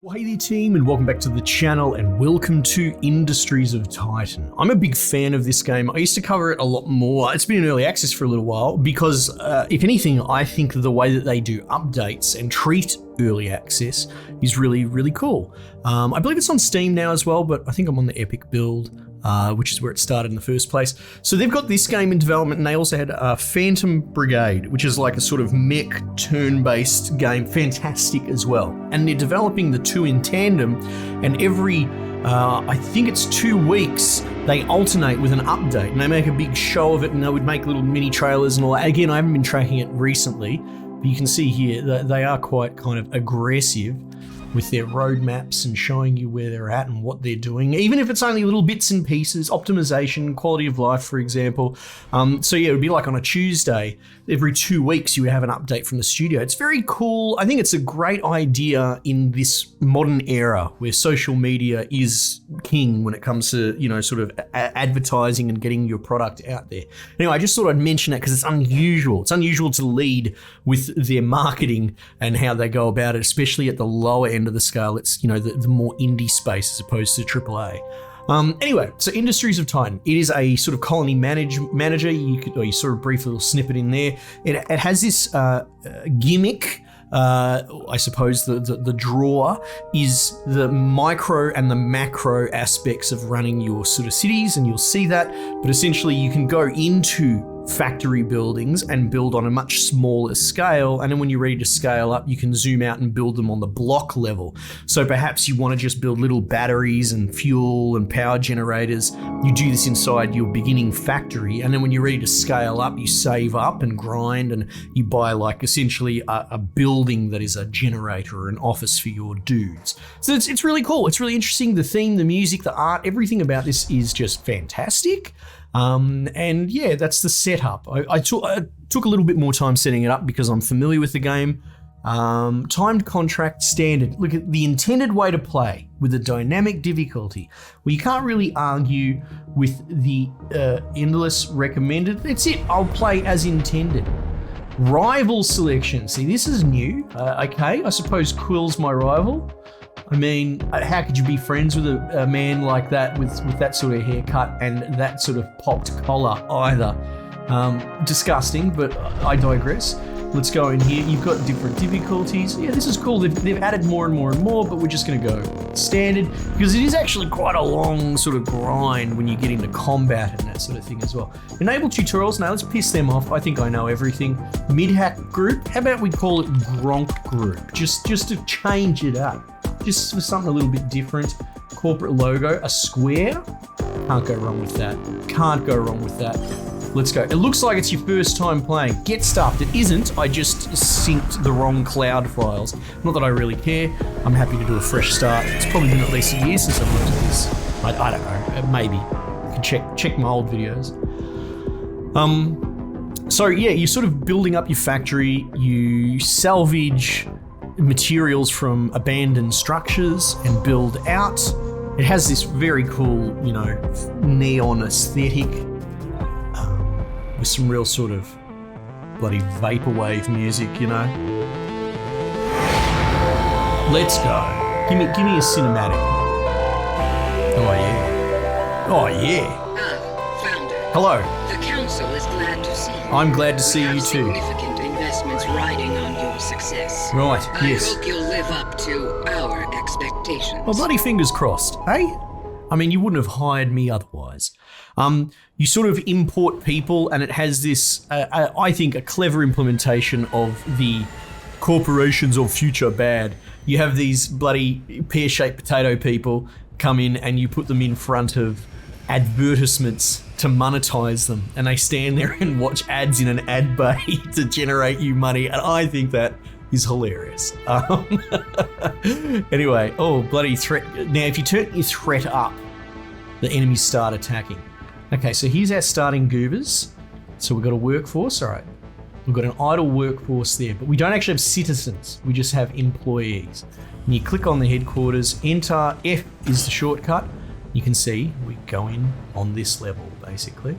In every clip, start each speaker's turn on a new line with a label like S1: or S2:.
S1: Well, hey there team, and welcome back to the channel, and welcome to Industries of Titan. I'm a big fan of this game. I used to cover it a lot more. It's been in early access for a little while because, if anything, I think the way that they do updates and treat early access is really, really cool. I believe it's on Steam now as well, but I think I'm on the Epic build, which is where it started in the first place. So they've got this game in development, and they also had Phantom Brigade, which is like a sort of mech turn-based game, fantastic as well. And they're developing the two in tandem, and every, I think it's 2 weeks, they alternate with an update, and they make a big show of it, and they would make little mini trailers and all that. Again, I haven't been tracking it recently, but you can see here that they are quite kind of aggressive with their roadmaps and showing you where they're at and what they're doing, even if it's only little bits and pieces, optimization, quality of life, for example. So yeah, it would be like on a Tuesday, every 2 weeks you would have an update from the studio. It's very cool. I think it's a great idea in this modern era where social media is king when it comes to, you know, sort of advertising and getting your product out there. Anyway, I just thought I'd mention it because it's unusual. It's unusual to lead with their marketing and how they go about it, especially at the lower end of the scale. It's, you know, the more indie space as opposed to AAA. Anyway, so Industries of Titan. It is a sort of colony manager. You saw a brief little snippet in there. It has this gimmick. I suppose the draw is the micro and the macro aspects of running your sort of cities, and you'll see that. But essentially, you can go into factory buildings and build on a much smaller scale, and then when you're ready to scale up, you can zoom out and build them on the block level. So perhaps you want to just build little batteries and fuel and power generators. You do this inside your beginning factory, and then when you're ready to scale up, you save up and grind, and you buy like essentially a building that is a generator or an office for your dudes. So it's really cool. It's really interesting. The theme, the music, the art, everything about this is just fantastic. And yeah, that's the setup. I took a little bit more time setting it up because I'm familiar with the game. Timed contract standard. Look at the intended way to play with a dynamic difficulty. Well, you can't really argue with the endless recommended. That's it. I'll play as intended. Rival selection. See, this is new. Okay, I suppose Quill's my rival. I mean, how could you be friends with a man like that with that sort of haircut and that sort of popped collar either? Disgusting, but I digress. Let's go in here. You've got different difficulties. Yeah, this is cool. They've added more and more and more, but we're just going to go standard because it is actually quite a long sort of grind when you get into combat and that sort of thing as well. Enable tutorials. Now let's piss them off. I think I know everything. Mid-hack group. How about we call it Gronk group? Just to change it up. Just for something a little bit different. Corporate logo, a square. Can't go wrong with that. Can't go wrong with that. Let's go. It looks like it's your first time playing. Get stuffed. It isn't. I just synced the wrong cloud files. Not that I really care. I'm happy to do a fresh start. It's probably been at least a year since I've looked at this. I don't know. Maybe. I can check my old videos. So yeah, you're sort of building up your factory. You salvage materials from abandoned structures and build out. It has this very cool, you know, neon aesthetic with some real sort of bloody vaporwave music, you know. Let's go. Give me a cinematic. Oh yeah. Oh yeah.
S2: Founder.
S1: Hello.
S2: The council is glad to see you.
S1: I'm glad to see you too.
S2: Significant investments riding on your success.
S1: Right, yes.
S2: I hope you'll live up to our expectations.
S1: Well, bloody fingers crossed, eh? I mean, you wouldn't have hired me otherwise. You sort of import people, and it has this, I think, a clever implementation of the corporations of future bad. You have these bloody pear-shaped potato people come in, and you put them in front of advertisements to monetize them, and they stand there and watch ads in an ad bay to generate you money, and I think that is hilarious. Anyway, oh, bloody threat. Now, if you turn your threat up, the enemies start attacking. Okay, so here's our starting goobers. So we've got a workforce, all right. We've got an idle workforce there, but we don't actually have citizens. We just have employees. And you click on the headquarters, enter, F is the shortcut. You can see we go in on this level, basically.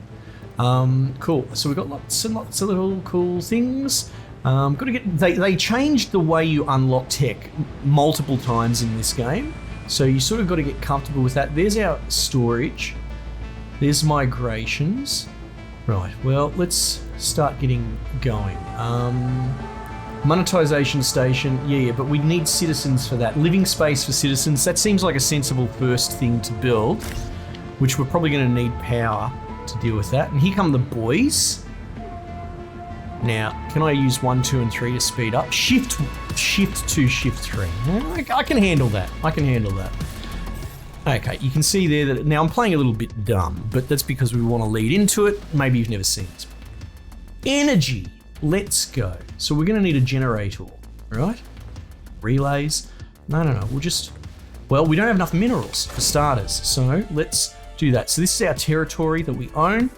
S1: Cool, so we've got lots and lots of little cool things. Got to get. They changed the way you unlock tech multiple times in this game, so you sort of got to get comfortable with that. There's our storage. There's migrations. Right. Well, let's start getting going. Monetization station. Yeah, but we need citizens for that. Living space for citizens. That seems like a sensible first thing to build, which we're probably going to need power to deal with that. And here come the boys. Now, can I use 1, 2, and 3 to speed up? Shift 2, Shift 3. I can handle that. Okay, you can see there that now I'm playing a little bit dumb, but that's because we want to lead into it. Maybe you've never seen this. Energy. Let's go. So we're going to need a generator, right? Relays. No. Well, we don't have enough minerals for starters, so let's do that. So this is our territory that we own,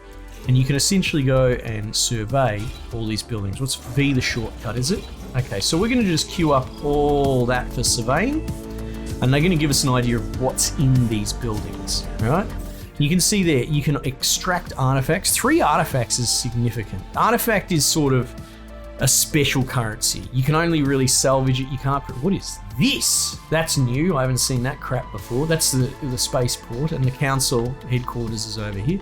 S1: and you can essentially go and survey all these buildings. What's V the shortcut, is it? Okay, so we're going to just queue up all that for surveying, and they're going to give us an idea of what's in these buildings, right? You can see there, you can extract artifacts. 3 artifacts is significant. Artifact is sort of a special currency. You can only really salvage it. You can't. What is this? That's new. I haven't seen that crap before. That's the spaceport, and the council headquarters is over here.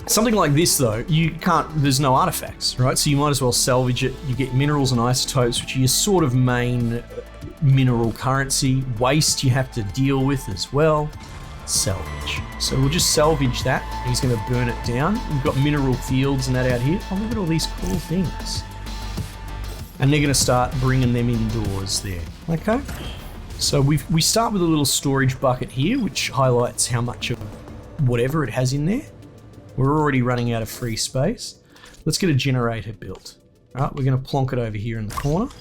S1: Something like this though, you can't. There's no artifacts, right? So you might as well salvage it. You get minerals and isotopes, which are your sort of main mineral currency. Waste you have to deal with as well. Salvage. So we'll just salvage that. He's going to burn it down. We've got mineral fields and that out here. Oh, look at all these cool things. And they're going to start bringing them indoors there. Okay. So we start with a little storage bucket here, which highlights how much of whatever it has in there. We're already running out of free space. Let's get a generator built. All right, we're going to plonk it over here in the corner.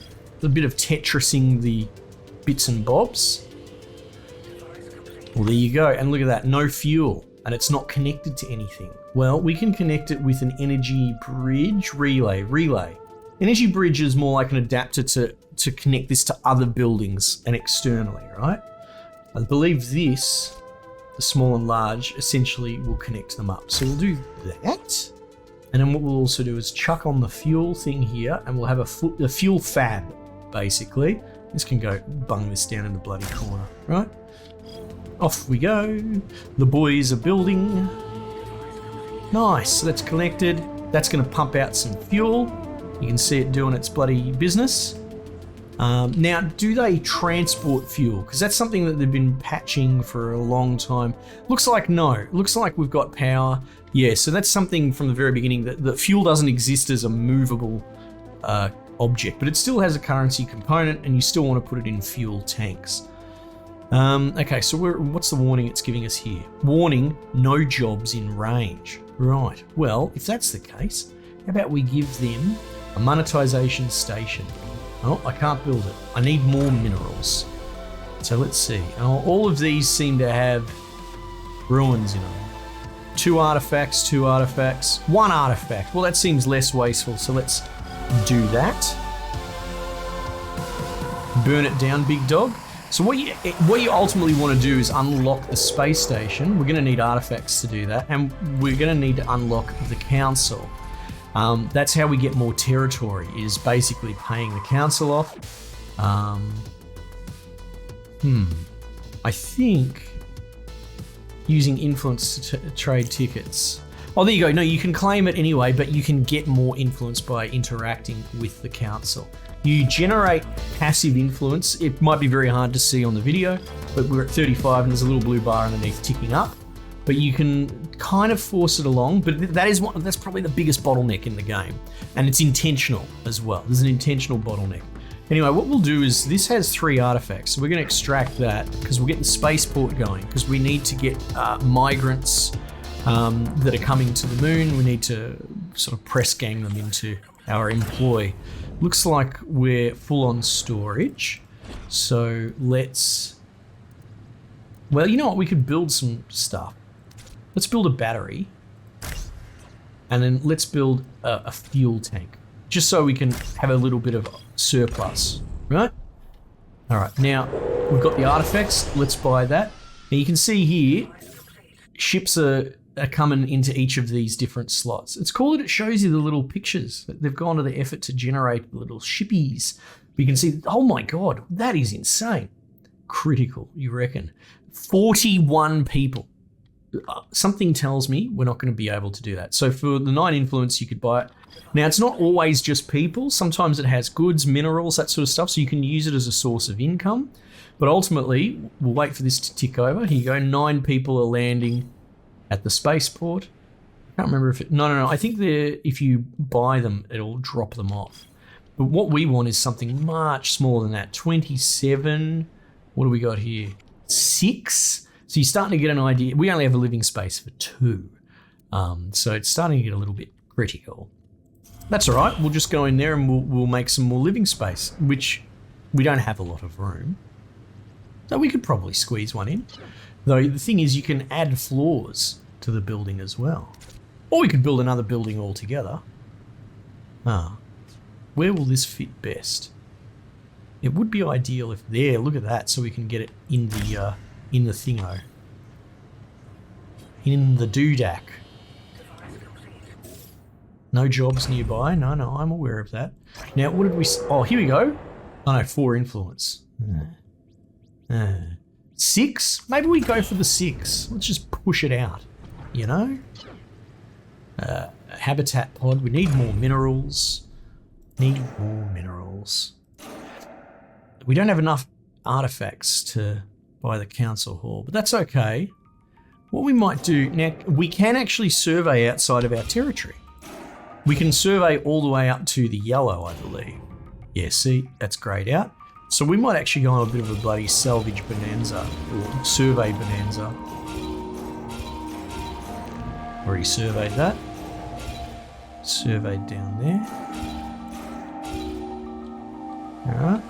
S1: A bit of Tetrising the bits and bobs. Well, there you go. And look at that, no fuel, and it's not connected to anything. Well, we can connect it with an energy bridge relay. Energy bridge is more like an adapter to connect this to other buildings and externally, right? I believe this, the small and large, essentially will connect them up. So we'll do that. And then what we'll also do is chuck on the fuel thing here, and we'll have a fuel fab, basically. This can go bung this down in the bloody corner, right? Off we go. The boys are building. Nice, so that's connected. That's going to pump out some fuel. You can see it doing its bloody business. Now, do they transport fuel? Because that's something that they've been patching for a long time. Looks like no. Looks like we've got power. Yeah, so that's something from the very beginning, that fuel doesn't exist as a movable object, but it still has a currency component, and you still want to put it in fuel tanks. Okay, so what's the warning it's giving us here? Warning, no jobs in range. Right, well, if that's the case, how about we give them a monetization station? Oh, I can't build it. I need more minerals. So let's see. Oh, all of these seem to have ruins in them. 2 artifacts, 1 artifact. Well, that seems less wasteful, so let's do that. Burn it down, big dog. So what you ultimately want to do is unlock the space station. We're going to need artifacts to do that, and we're going to need to unlock the council. That's how we get more territory, is basically paying the council off. I think using influence to trade tickets. Oh, there you go. No, you can claim it anyway, but you can get more influence by interacting with the council. You generate passive influence. It might be very hard to see on the video, but we're at 35 and there's a little blue bar underneath ticking up. But you can kind of force it along, but that's probably the biggest bottleneck in the game. And it's intentional as well. There's an intentional bottleneck. Anyway, what we'll do is, this has 3 artifacts, so we're going to extract that because we'll get the spaceport going, because we need to get migrants that are coming to the moon. We need to sort of press gang them into our employ. Looks like we're full on storage, so let's... Well, you know what? We could build some stuff. Let's build a battery, and then let's build a fuel tank, just so we can have a little bit of surplus, right? All right, now we've got the artifacts. Let's buy that. Now you can see here, ships are are coming into each of these different slots. It's cool that it shows you the little pictures. They've gone to the effort to generate little shippies. You can see, oh my God, that is insane. Critical, you reckon? 41 people. Something tells me we're not going to be able to do that. So for the 9 influence, you could buy it. Now, it's not always just people. Sometimes it has goods, minerals, that sort of stuff, so you can use it as a source of income. But ultimately, we'll wait for this to tick over. Here you go, 9 people are landing at the spaceport. I can't remember if it... No. I think if you buy them, it'll drop them off. But what we want is something much smaller than that. 27. What do we got here? 6. So you're starting to get an idea. We only have a living space for 2. So it's starting to get a little bit critical. That's all right. We'll just go in there and we'll make some more living space, which we don't have a lot of room. So we could probably squeeze one in. Though the thing is, you can add floors to the building as well. Or we could build another building altogether. Where will this fit best? It would be ideal if there, look at that, so we can get it in the thingo. In the doodack. No jobs nearby. No, I'm aware of that. Now, what did we... Oh, here we go. Oh no, 4 influence. 6? Maybe we go for the 6. Let's just push it out, you know? Habitat pod. We need more minerals. We don't have enough artifacts to buy the council hall, but that's okay. What we might do now, we can actually survey outside of our territory. We can survey all the way up to the yellow, I believe. Yeah, see, that's grayed out. So we might actually go on a bit of a bloody salvage bonanza, or survey bonanza. Already surveyed that. Surveyed down there. Alright.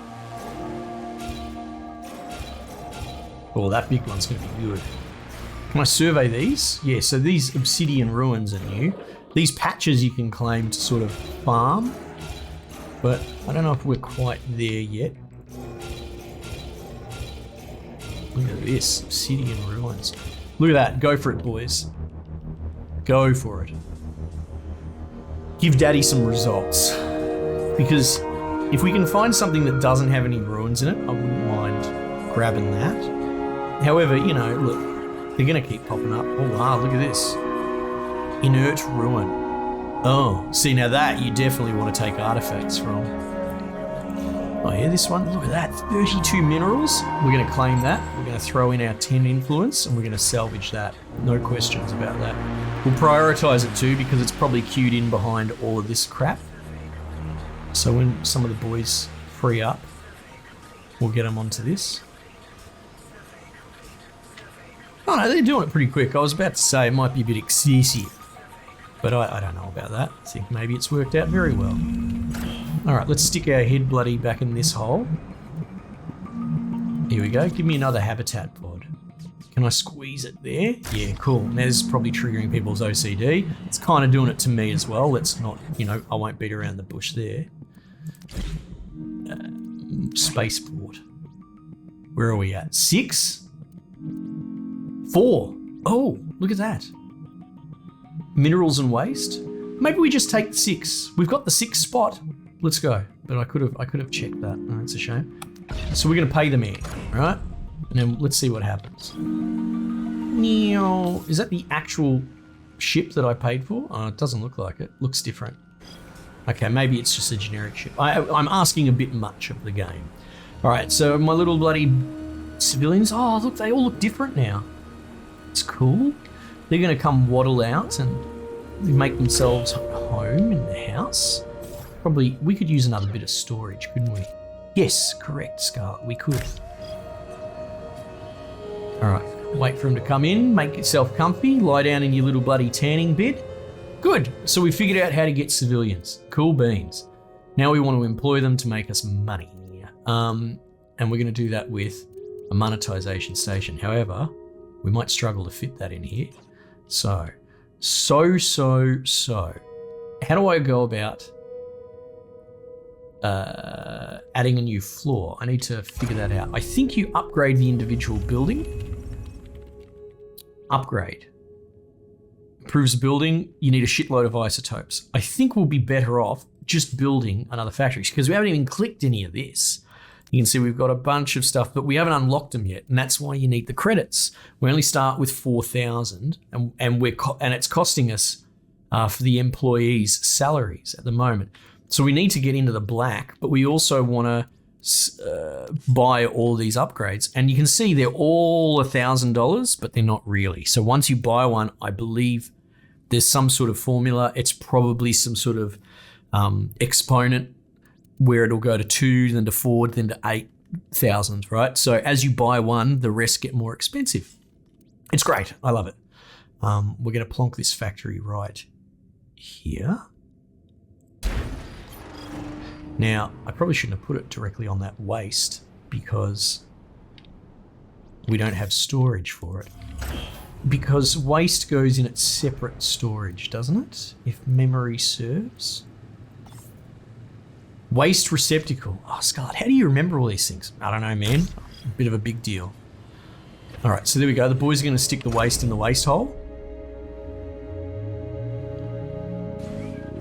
S1: Oh, that big one's going to be good. Can I survey these? Yeah, so these obsidian ruins are new. These patches you can claim to sort of farm, but I don't know if we're quite there yet. Look at this, obsidian ruins. Look at that, go for it, boys. Go for it. Give Daddy some results. Because if we can find something that doesn't have any ruins in it, I wouldn't mind grabbing that. However, you know, look, they're going to keep popping up. Oh wow, look at this. Inert ruin. Oh, see now that you definitely want to take artifacts from. Oh yeah, this one, look at that, 32 minerals. We're going to claim that. We're going to throw in our 10 influence and we're going to salvage that. No questions about that. We'll prioritize it too because it's probably queued in behind all of this crap. So when some of the boys free up, we'll get them onto this. Oh no, they're doing it pretty quick. I was about to say it might be a bit excessive, but I don't know about that. I think maybe it's worked out very well. All right, let's stick our head bloody back in this hole. Here we go. Give me another habitat pod. Can I squeeze it there? Yeah, cool. Now this is probably triggering people's OCD. It's kind of doing it to me as well. Let's not, you know, I won't beat around the bush there. Spaceport. Where are we at? 6? 4. Oh, look at that. Minerals and waste. Maybe we just take 6. We've got the 6th spot. Let's go. But I could have checked that. Oh, that's a shame. So we're going to pay the man, right? And then let's see what happens. Is that the actual ship that I paid for? Oh, it doesn't look like it. Looks different. Okay, maybe it's just a generic ship. I'm asking a bit much of the game. All right, so my little bloody civilians. Oh, look, they all look different now. It's cool. They're going to come waddle out and make themselves home in the house. Probably, we could use another bit of storage, couldn't we? Yes, correct, Scarlet, we could. All right, wait for them to come in, make yourself comfy, lie down in your little bloody tanning bed. Good, so we figured out how to get civilians. Cool beans. Now we want to employ them to make us money. And we're going to do that with a monetization station. However, we might struggle to fit that in here. So. How do I go about adding a new floor? I need to figure that out. I think you upgrade the individual building. Upgrade. Proves building, you need a shitload of isotopes. I think we'll be better off just building another factory because we haven't even clicked any of this. You can see we've got a bunch of stuff, but we haven't unlocked them yet, and that's why you need the credits. We only start with 4,000, and it's costing us for the employees' salaries at the moment. So we need to get into the black, but we also want to buy all these upgrades, and you can see they're all $1,000, but they're not really. So once you buy one, I believe there's some sort of formula. It's probably some sort of exponent where it'll go to 2, then to 4, then to 8,000, right? So as you buy one, the rest get more expensive. It's great. I love it. We're going to plonk this factory right here. Now, I probably shouldn't have put it directly on that waste because we don't have storage for it. Because waste goes in its separate storage, doesn't it? If memory serves. Waste receptacle. Oh, Scarlet, how do you remember all these things? I don't know, man. A bit of a big deal. All right, so there we go. The boys are going to stick the waste in the waste hole.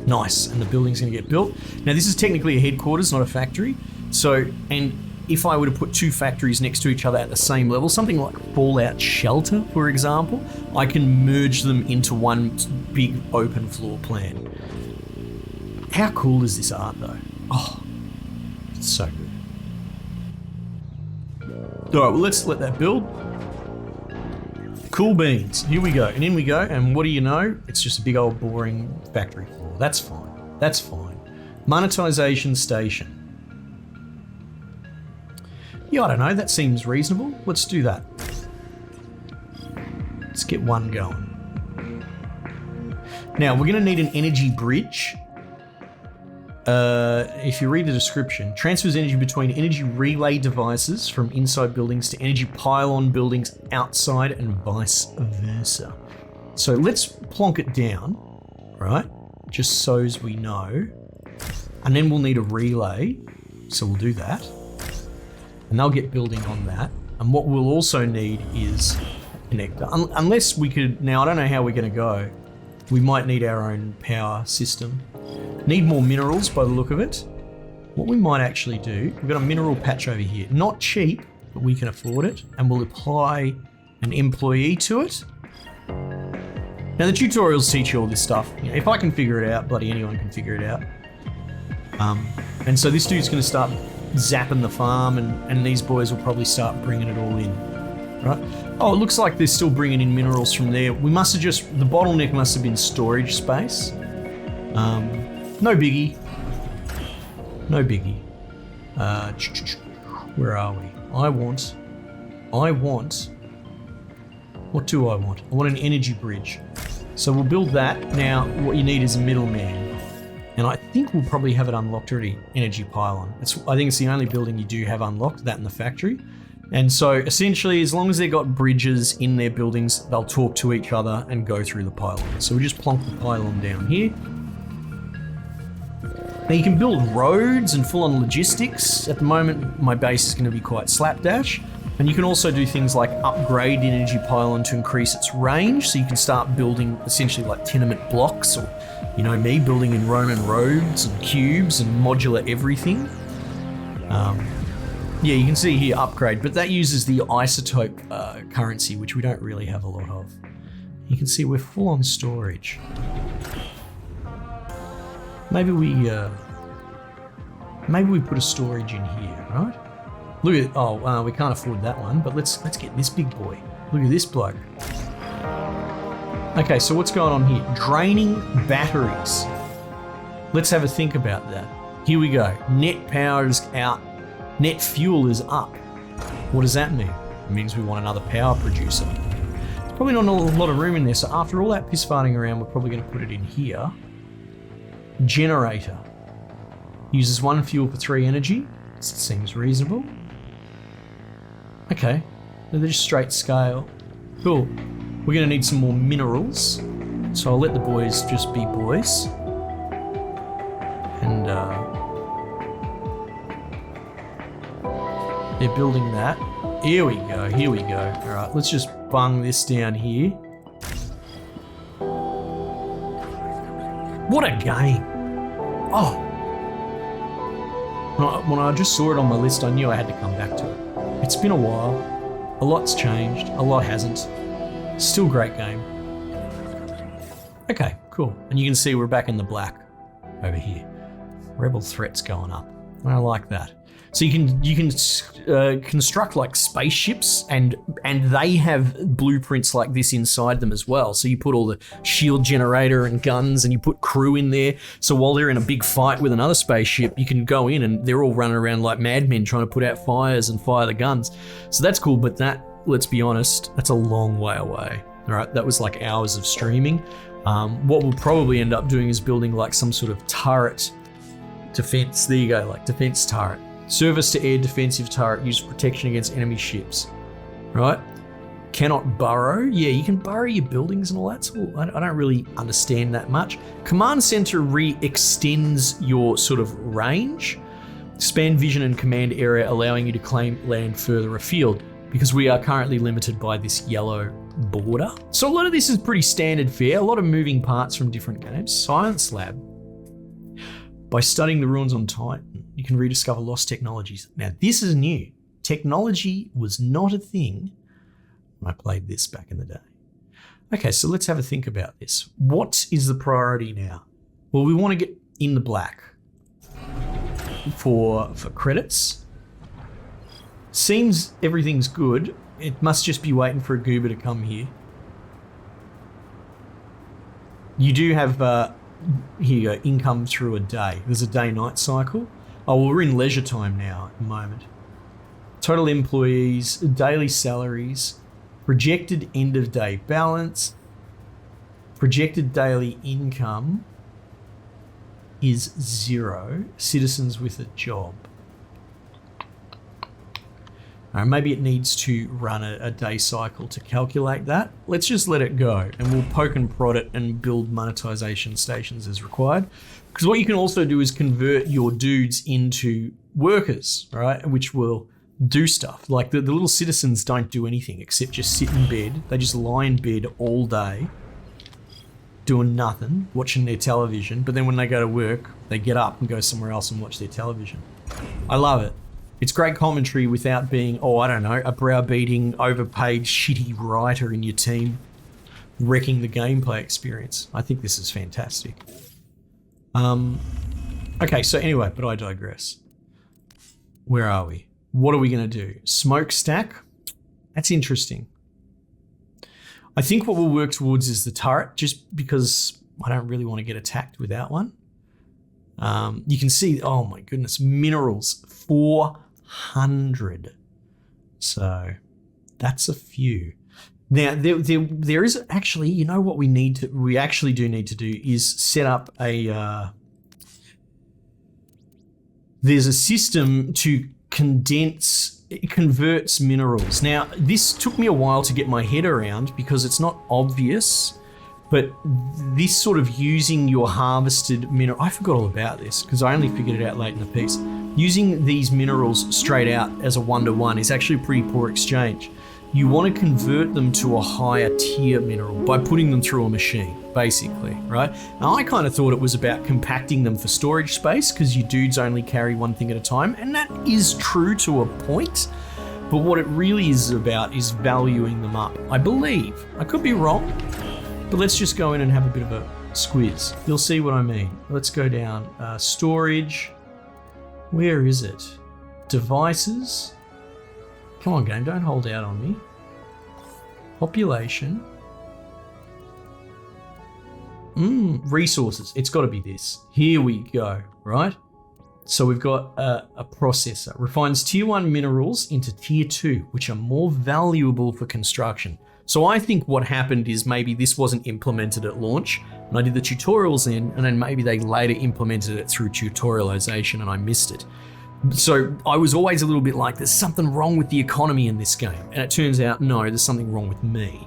S1: Nice, and the building's going to get built. Now, this is technically a headquarters, not a factory. So, and if I were to put 2 factories next to each other at the same level, something like Fallout Shelter, for example, I can merge them into one big open floor plan. How cool is this art, though? Oh, it's so good. All right, well, let's let that build. Cool beans. Here we go. And in we go. And what do you know? It's just a big old boring factory floor. That's fine. That's fine. Monetization station. Yeah, I don't know. That seems reasonable. Let's do that. Let's get one going. Now, we're going to need an energy bridge. If you read the description, transfers energy between energy relay devices from inside buildings to energy pylon buildings outside and vice versa. So let's plonk it down, right? Just so as we know. And then we'll need a relay. So we'll do that. And they'll get building on that. And what we'll also need is a connector. Unless we could, now I don't know how we're going to go. We might need our own power system. Need more minerals by the look of it. What we might actually do, we've got a mineral patch over here. Not cheap, but we can afford it. And we'll apply an employee to it. Now the tutorials teach you all this stuff. You know, if I can figure it out, bloody anyone can figure it out. And so this dude's going to start zapping the farm, and these boys will probably start bringing it all in. Right? Oh, it looks like they're still bringing in minerals from there. We must have just, the bottleneck must have been storage space. No biggie. No biggie. Where are we? I want, what do I want? I want an energy bridge. So we'll build that. Now, what you need is a middleman. And I think we'll probably have it unlocked already, energy pylon. I think it's the only building you do have unlocked, that in the factory. And so essentially, as long as they've got bridges in their buildings, they'll talk to each other and go through the pylon. So we just plonk the pylon down here. Now you can build roads and full-on logistics. At the moment, my base is going to be quite slapdash. And you can also do things like upgrade the energy pylon to increase its range. So you can start building essentially like tenement blocks, or, you know, me building in Roman roads and cubes and modular everything. Yeah, you can see here upgrade, but that uses the isotope currency, which we don't really have a lot of. You can see we're full on storage. Maybe we put a storage in here, right? Look at, we can't afford that one, but let's get this big boy. Look at this bloke. Okay, so what's going on here? Draining batteries. Let's have a think about that. Here we go. Net power is out. Net fuel is up. What does that mean? It means we want another power producer. There's probably not a lot of room in there, so after all that piss farting around, we're probably going to put it in here. Generator. Uses 1 fuel for 3 energy. Seems reasonable. Okay, they're just straight scale. Cool. We're going to need some more minerals, so I'll let the boys just be boys. And they're building that. Here we go, here we go. All right, let's just bung this down here. What a game. Oh. When I just saw it on my list, I knew I had to come back to it. It's been a while. A lot's changed. A lot hasn't. Still a great game. Okay, cool. And you can see we're back in the black over here. Rebel threats going up. I like that. So you can construct like spaceships, and they have blueprints like this inside them as well. So you put all the shield generator and guns, and you put crew in there. So while they're in a big fight with another spaceship, you can go in and they're all running around like madmen trying to put out fires and fire the guns. So that's cool, but that, let's be honest, that's a long way away. All right, that was like hours of streaming. What we'll probably end up doing is building like some sort of turret defense. There you go, like defense turret. Service to air defensive turret, use protection against enemy ships. Right? Cannot burrow. Yeah, you can burrow your buildings and all that. So I don't really understand that much. Command center re-extends your sort of range. Expand vision and command area, allowing you to claim land further afield, because we are currently limited by this yellow border. So a lot of this is pretty standard fare. A lot of moving parts from different games. Science lab. By studying the ruins on Titan, you can rediscover lost technologies. Now, this is new. Technology was not a thing when I played this back in the day. Okay, so let's have a think about this. What is the priority now? Well, we want to get in the black for credits. Seems everything's good. It must just be waiting for a goober to come here. You do have... here you go, income through a day. There's a day-night cycle. Oh, well, we're in leisure time now at the moment. Total employees, daily salaries, projected end-of-day balance, projected daily income is 0. Citizens with a job. Maybe it needs to run a day cycle to calculate that. Let's just let it go, and we'll poke and prod it and build monetization stations as required. Because what you can also do is convert your dudes into workers, right? Which will do stuff. Like the little citizens don't do anything except just sit in bed. They just lie in bed all day, doing nothing, watching their television. But then when they go to work, they get up and go somewhere else and watch their television. I love it. It's great commentary without being, I don't know, a browbeating, overpaid, shitty writer in your team wrecking the gameplay experience. I think this is fantastic. Okay, so anyway, but I digress. Where are we? What are we going to do? Smokestack? That's interesting. I think what we'll work towards is the turret, just because I don't really want to get attacked without one. You can see, oh my goodness, minerals, 400. So that's a few. Now there is actually, you know what we actually do need to do is set up a, there's a system to it converts minerals. Now this took me a while to get my head around because it's not obvious. But this sort of using your harvested mineral, I forgot all about this because I only figured it out late in the piece. Using these minerals straight out as a 1-to-1 is actually a pretty poor exchange. You want to convert them to a higher tier mineral by putting them through a machine, basically, right? Now I kind of thought it was about compacting them for storage space because you dudes only carry one thing at a time, and that is true to a point. But what it really is about is valuing them up, I believe. I could be wrong. But let's just go in and have a bit of a squiz. You'll see what I mean. Let's go down. Storage. Where is it? Devices. Come on, game. Don't hold out on me. Population. Resources. It's got to be this. Here we go, right? So we've got a processor. Refines tier 1 minerals into tier 2, which are more valuable for construction. So I think what happened is maybe this wasn't implemented at launch, and I did the tutorials in, and then maybe they later implemented it through tutorialization and I missed it. So I was always a little bit like, there's something wrong with the economy in this game. And it turns out, no, there's something wrong with me.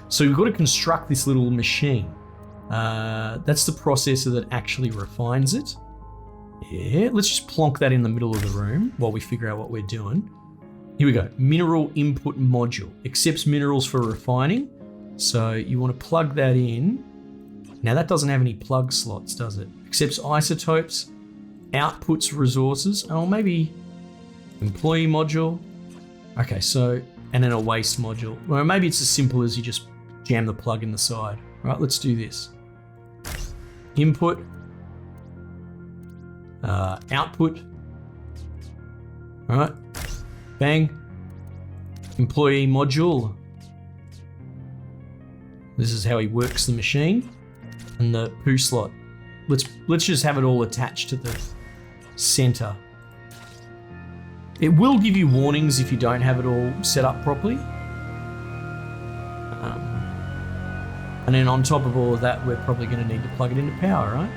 S1: So we've got to construct this little machine. That's the processor that actually refines it. Yeah, let's just plonk that in the middle of the room while we figure out what we're doing. Here we go. Mineral input module. Accepts minerals for refining. So you want to plug that in Now that doesn't have any plug slots, does it? Accepts isotopes, outputs resources. Oh, maybe employee module. Okay, so, and then a waste module. Well, maybe it's as simple as you just jam the plug in the side. All right, let's do this. Input, output. All right, bang. Employee module. This is how he works the machine. And the poo slot. Let's just have it all attached to the center. It will give you warnings if you don't have it all set up properly. And then on top of all of that, we're probably going to need to plug it into power, right?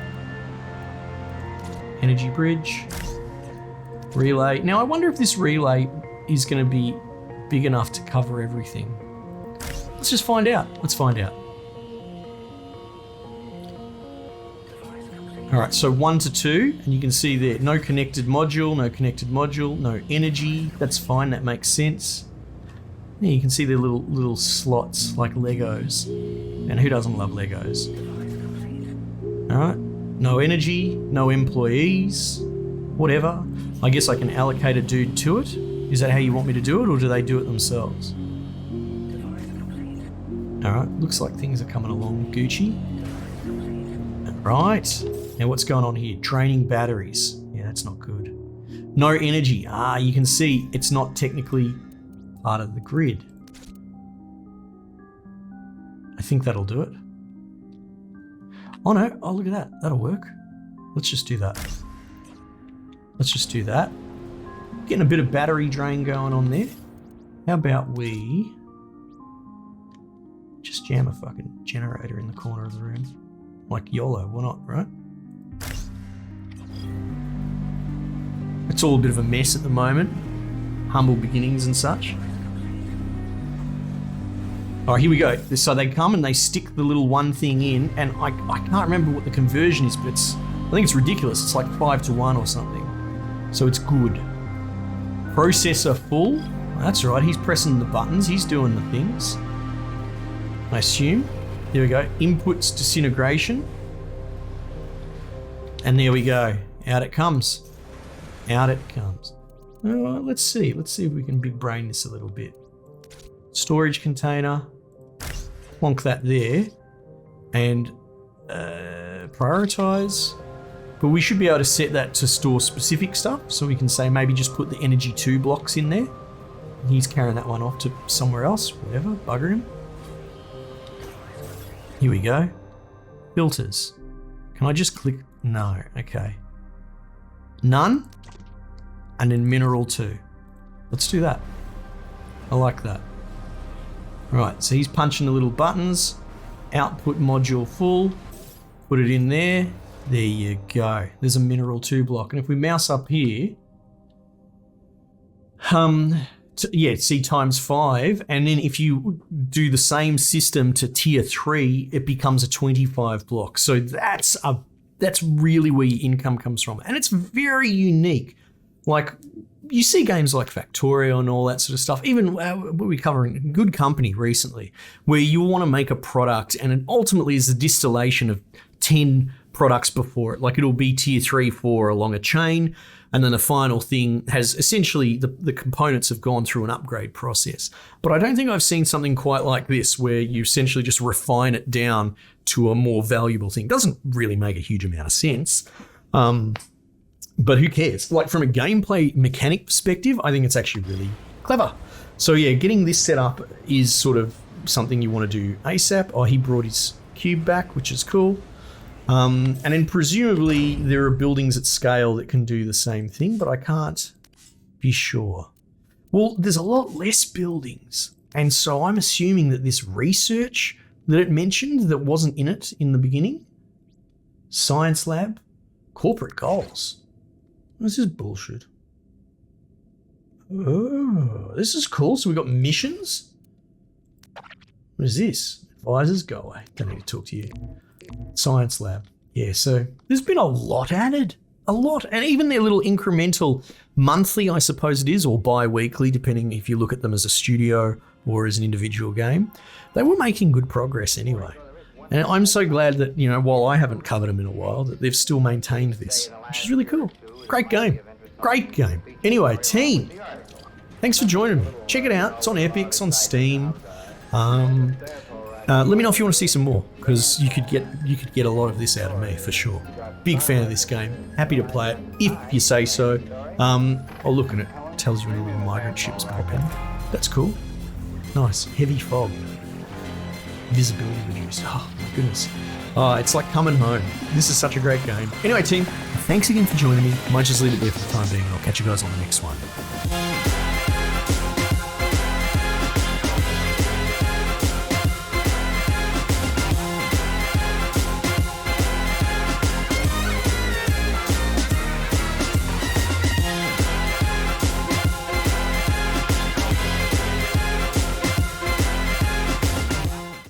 S1: Energy bridge. Relay. Now I wonder if this relay is going to be big enough to cover everything. Let's just find out. Let's find out. All right, so 1 to 2, and you can see there, no connected module, no energy. That's fine, that makes sense. Yeah, you can see the little slots like Legos. And who doesn't love Legos? All right, no energy, no employees, whatever. I guess I can allocate a dude to it. Is that how you want me to do it, or do they do it themselves? All right, looks like things are coming along Gucci. Right. Now what's going on here? Draining batteries. Yeah, that's not good. No energy. You can see it's not technically part of the grid. I think that'll do it. Oh no, oh look at that. That'll work. Let's just do that. Let's just do that. Getting a bit of battery drain going on there. How about we just jam a fucking generator in the corner of the room? Like YOLO, why not, right? It's all a bit of a mess at the moment. Humble beginnings and such. All right, here we go. So they come and they stick the little one thing in, and I can't remember what the conversion is, but I think it's ridiculous. It's like 5-to-1 or something. So it's good. Processor full. That's right, he's pressing the buttons. He's doing the things, I assume. There we go. Inputs disintegration. And there we go. Out it comes. Out it comes. Well, let's see. Let's see if we can big brain this a little bit. Storage container. Plonk that there. And prioritize. But we should be able to set that to store specific stuff. So we can say maybe just put the energy 2 blocks in there. And he's carrying that one off to somewhere else. Whatever. Bugger him. Here we go. Filters. Can I just click? No. Okay. None. And then mineral 2. Let's do that. I like that. Right, so he's punching the little buttons. Output module full. Put it in there. There you go. There's a mineral 2 block. And if we mouse up here, see times 5, and then if you do the same system to tier 3, it becomes a 25 block. So that's really where your income comes from, and it's very unique. Like you see games like Factorio and all that sort of stuff. Even we're covering Good Company recently, where you want to make a product, and it ultimately is a distillation of 10 products before it. Like it'll be tier 3, 4 along a chain. And then the final thing has essentially the components have gone through an upgrade process. But I don't think I've seen something quite like this where you essentially just refine it down to a more valuable thing. Doesn't really make a huge amount of sense. But who cares? Like from a gameplay mechanic perspective, I think it's actually really clever. So yeah, getting this set up is sort of something you want to do ASAP. Oh, he brought his cube back, which is cool. And then presumably there are buildings at scale that can do the same thing, but I can't be sure. Well, there's a lot less buildings. And so I'm assuming that this research that it mentioned that wasn't in it in the beginning, science lab, corporate goals. This is bullshit. Oh, this is cool. So we've got missions. What is this? Advisors, go away. Don't need to talk to you. Science lab. Yeah, so there's been a lot added. A lot. And even their little incremental monthly, I suppose it is, or bi-weekly, depending if you look at them as a studio or as an individual game. They were making good progress anyway. And I'm so glad that, while I haven't covered them in a while, that they've still maintained this, which is really cool. Great game. Great game. Anyway, team, thanks for joining me. Check it out. It's on Epic, it's on Steam. Let me know if you want to see some more, because you could get a lot of this out of me for sure. Big fan of this game. Happy to play it if you say so. I'll look at it. It tells you when little migrant ships pop in. That's cool. Nice. Heavy fog. Visibility reduced. Oh my goodness. Oh, it's like coming home. This is such a great game. Anyway, team, thanks again for joining me. Might just leave it there for the time being, and I'll catch you guys on the next one.